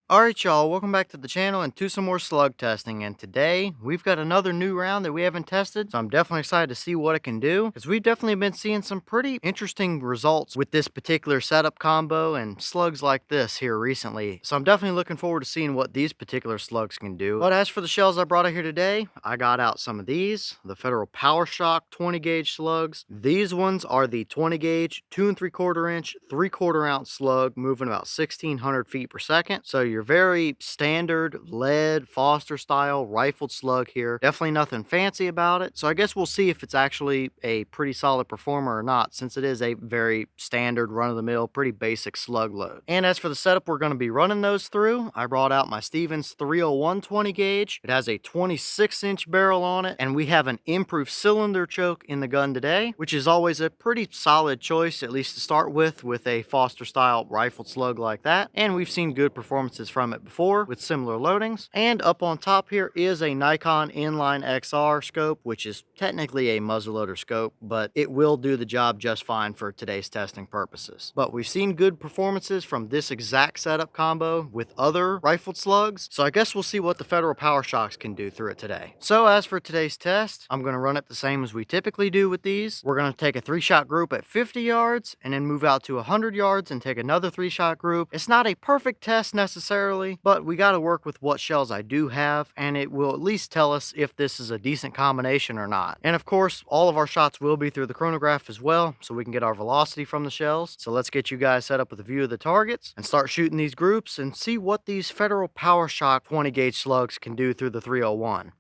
Alright y'all, welcome back to the channel and to some more slug testing, and today we've got another new round that we haven't tested, so I'm definitely excited to see what it can do, because we've definitely been seeing some pretty interesting results with this particular setup combo and slugs like this here recently, so I'm definitely looking forward to seeing what these particular slugs can do. But as for the shells I brought out here today, I got out some of these, the Federal Power-Shok 20 gauge slugs. These ones are the 20 gauge, 2 3/4 inch, 3/4 ounce slug, moving about 1600 feet per second, so your very standard lead Foster style rifled slug here. Definitely nothing fancy about it. So I guess we'll see if it's actually a pretty solid performer or not, since it is a very standard run-of-the-mill, pretty basic slug load. And as for the setup we're going to be running those through, I brought out my Stevens 301 20 gauge. It has a 26-inch barrel on it, and we have an improved cylinder choke in the gun today, which is always a pretty solid choice, at least to start with a Foster style rifled slug like that. And we've seen good performances from it before with similar loadings. And up on top here is a Nikon inline XR scope, which is technically a muzzleloader scope, but it will do the job just fine for today's testing purposes. But we've seen good performances from this exact setup combo with other rifled slugs, so I guess we'll see what the Federal Power-Shoks can do through it today. So as for today's test, I'm going to run it the same as we typically do with these. We're going to take a 3-shot group at 50 yards and then move out to 100 yards and take another 3-shot group. It's not a perfect test necessarily, but we got to work with what shells I do have, and it will at least tell us if this is a decent combination or not. And of course, all of our shots will be through the chronograph as well, so we can get our velocity from the shells. So let's get you guys set up with a view of the targets and start shooting these groups and see what these Federal Power-Shok 20 gauge slugs can do through the 301.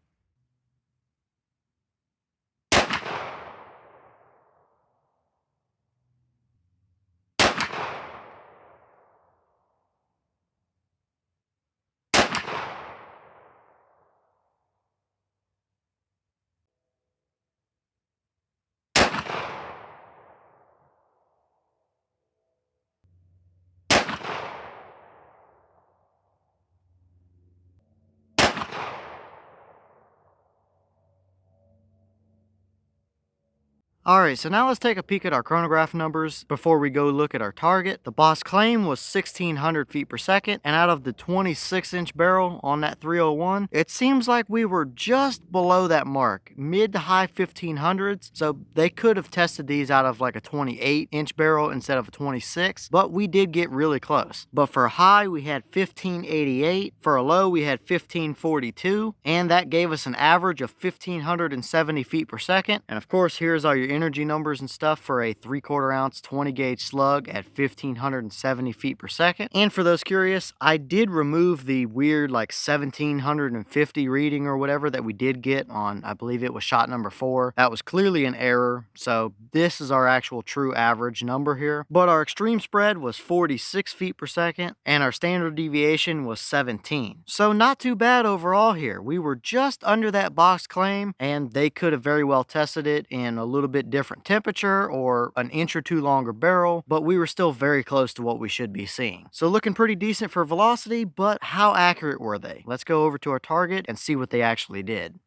Alright, so now let's take a peek at our chronograph numbers before we go look at our target. The boss claim was 1600 feet per second, and out of the 26-inch barrel on that 301, it seems like we were just below that mark, mid to high 1500s, so they could have tested these out of like a 28-inch barrel instead of a 26, but we did get really close. But for a high, we had 1588, for a low, we had 1542, and that gave us an average of 1570 feet per second, and of course, here's all your energy numbers and stuff for a 3/4 ounce 20 gauge slug at 1570 feet per second. And for those curious, I did remove the weird like 1750 reading or whatever that we did get on, I believe it was shot number 4. That was clearly an error, so this is our actual true average number here. But our extreme spread was 46 feet per second, and our standard deviation was 17. So not too bad overall here. We were just under that box claim, and they could have very well tested it in a little bit different temperature or an inch or two longer barrel, but we were still very close to what we should be seeing. So looking pretty decent for velocity, but how accurate were they? Let's go over to our target and see what they actually did.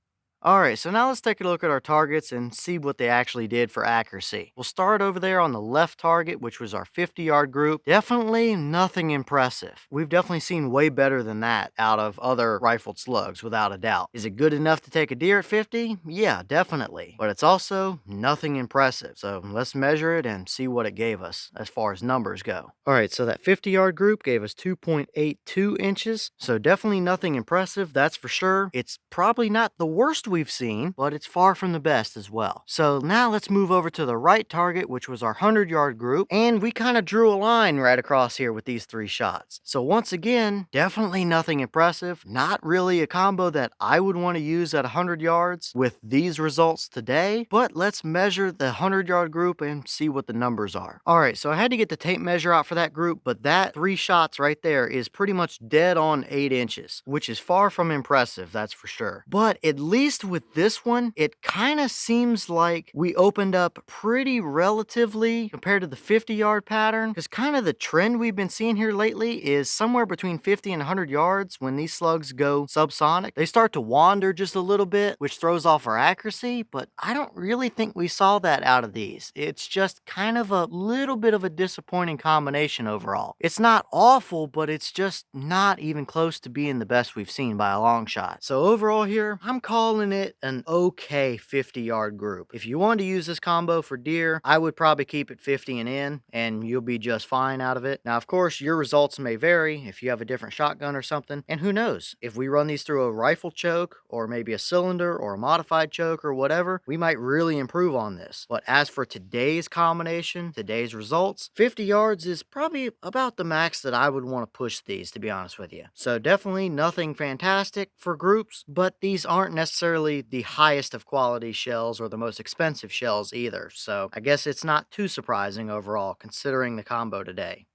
Alright, so now let's take a look at our targets and see what they actually did for accuracy. We'll start over there on the left target, which was our 50-yard group. Definitely nothing impressive. We've definitely seen way better than that out of other rifled slugs, without a doubt. Is it good enough to take a deer at 50? Yeah, definitely. But it's also nothing impressive. So let's measure it and see what it gave us as far as numbers go. Alright, so that 50-yard group gave us 2.82 inches. So definitely nothing impressive, that's for sure. It's probably not the worst we've seen, but it's far from the best as well. So now let's move over to the right target, which was our 100-yard group, and we kind of drew a line right across here with these 3 shots. So once again, definitely nothing impressive, not really a combo that I would want to use at 100 yards with these results today, but let's measure the 100-yard group and see what the numbers are. Alright, so I had to get the tape measure out for that group, but that 3 shots right there is pretty much dead on 8 inches, which is far from impressive, that's for sure. But at least least with this one, it kind of seems like we opened up pretty relatively compared to the 50-yard pattern, because kind of the trend we've been seeing here lately is somewhere between 50 and 100 yards. When these slugs go subsonic, they start to wander just a little bit, which throws off our accuracy, but I don't really think we saw that out of these. It's just kind of a little bit of a disappointing combination overall. It's not awful, but it's just not even close to being the best we've seen by a long shot. So overall here, I'm calling it an okay 50-yard group. If you want to use this combo for deer, I would probably keep it 50 and in, and you'll be just fine out of it. Now, of course, your results may vary if you have a different shotgun or something, and who knows, if we run these through a rifle choke, or maybe a cylinder, or a modified choke, or whatever, we might really improve on this. But as for today's combination, today's results, 50 yards is probably about the max that I would want to push these, to be honest with you. So definitely nothing fantastic for groups, but these aren't necessarily the highest of quality shells or the most expensive shells either. So I guess it's not too surprising overall considering the combo today.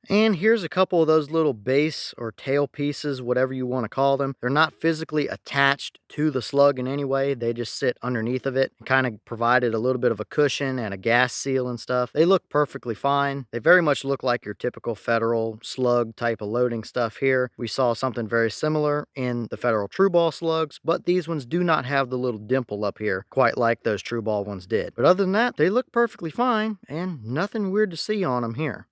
And here's a couple of those little base or tail pieces, whatever you want to call them. They're not physically attached to the slug in any way. They just sit underneath of it and kind of provided a little bit of a cushion and a gas seal and stuff. They look perfectly fine. They very much look like your typical Federal slug type of loading stuff here. We saw something very similar in the Federal True Ball slugs, but these ones do not have the little dimple up here quite like those True Ball ones did. But other than that, they look perfectly fine and nothing weird to see on them here.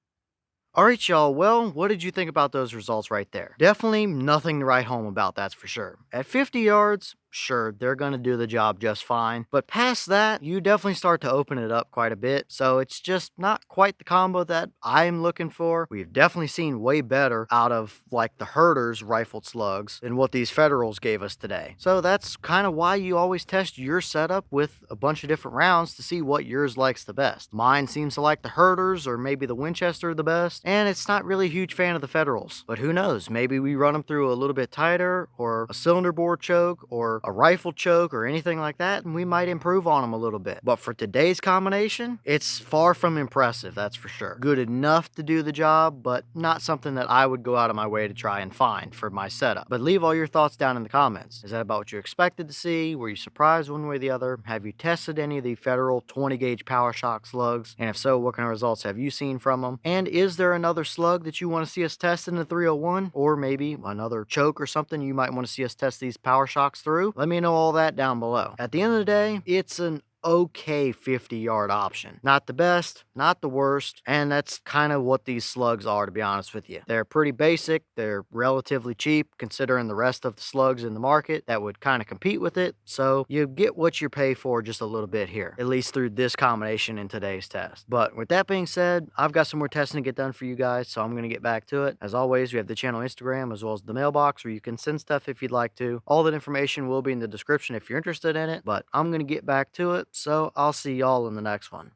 Alright, y'all, well, what did you think about those results right there? Definitely nothing to write home about, that's for sure. At 50 yards, sure, they're going to do the job just fine. But past that, you definitely start to open it up quite a bit. So it's just not quite the combo that I'm looking for. We've definitely seen way better out of like the herders rifled slugs than what these Federals gave us today. So that's kind of why you always test your setup with a bunch of different rounds to see what yours likes the best. Mine seems to like the herders or maybe the Winchester the best. And it's not really a huge fan of the Federals. But who knows? Maybe we run them through a little bit tighter or a cylinder bore choke or a rifle choke or anything like that, and we might improve on them a little bit. But for today's combination, it's far from impressive, that's for sure. Good enough to do the job, but not something that I would go out of my way to try and find for my setup. But leave all your thoughts down in the comments. Is that about what you expected to see? Were you surprised one way or the other? Have you tested any of the Federal 20 gauge Power-Shok slugs? And if so, what kind of results have you seen from them? And is there another slug that you want to see us test in the 301? Or maybe another choke or something you might want to see us test these Power-Shoks through? Let me know all that down below. At the end of the day, it's an okay 50-yard option. Not the best, not the worst, and that's kind of what these slugs are, to be honest with you. They're pretty basic, they're relatively cheap considering the rest of the slugs in the market that would kind of compete with it, so you get what you pay for just a little bit here, at least through this combination in today's test. But with that being said, I've got some more testing to get done for you guys, so I'm going to get back to it. As always, we have the channel Instagram as well as the mailbox where you can send stuff if you'd like to. All that information will be in the description if you're interested in it, but I'm going to get back to it. So I'll see y'all in the next one.